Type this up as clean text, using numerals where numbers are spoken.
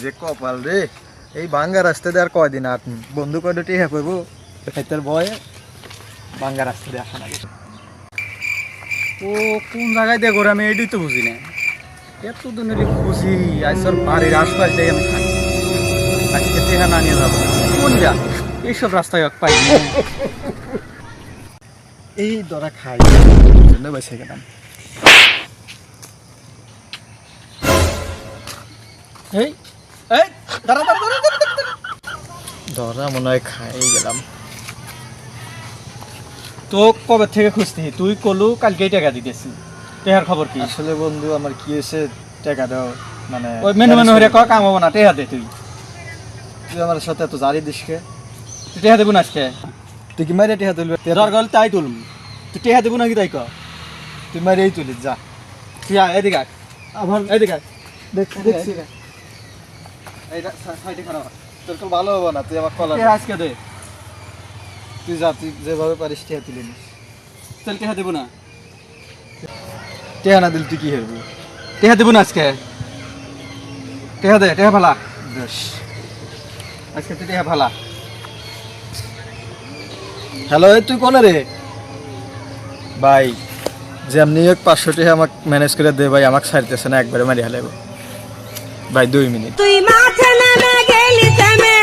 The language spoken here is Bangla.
রে কপাল রে, এই ভাঙ্গা রাস্তা দিয়ে আর কয়দিন আর বন্ধু কয়টা টিহা পাবো খাইতার ভয়ে ভাঙ্গা রাস্তা দিয়ে আসা লাগে। ও কোন জায়গায় দিয়ে ঘোরে আমি এটাই তো বুঝি না। এত দিন খুশি আজ তোর বাড়ির আশপাশ দিয়ে আমি থাকি, আজকে টেহা না নিয়ে যাবো কোন যা এইসব রাস্তায় পাই না। এই ধরা খাই জন্য বেঁচে গেলাম। এই এই দাঁড়া দাঁড়া দাঁড়া দাঁড়া, দাঁড়া। ধরা মনে হয় খাই গেলাম। তো কবে থেকে খুঁজতি তুই কলু কালকেই টাকা দিতেছি, টেহার খবর কি? আসলে বন্ধু আমার কি হয়েছে, টাকা দাও মানে ওই মেনু মেনু হরে ক কাম হবো না, টেহা দে তুই। তুই আমার সাথে এত জারি দিসকে, তুই টেহা দেবো না আজকে? তুই কি মারিয়া টিহা তুলবে? দরকার হলে তাই তুলুম, তুই টেহা দেবো নাকি তাই ক? তুই মারিয়াই তুলিস যা। তুই আয় এদিকে আয়, আবার এদিকে আয়। দেখছি এই সাইডে খারাপ তোর তো ভালো হবো না, তুই আমার কলা টেহা আজকে দে, তুই যা, তুই যেভাবে পারিস টিহা তুলে নিস। তাহলে টেহা দেবো না, টিহা না দিলে তুই কি হেরবি? টেহা দেবো না আজকে, টেহা দে, টেহা ভালা বেশ। আজকে তুই টেহা ভালা। হ্যালো, তুই কোনে রে? ভাই যেমনি হোক 500 টাকা আমাকে ম্যানেজ করে দে ভাই, আমাকে ছাড়তেছে না, একবারে মারি হালাইব ভাই। 2 মিনিট। তুই মাঠে নেমে গেলি থেমে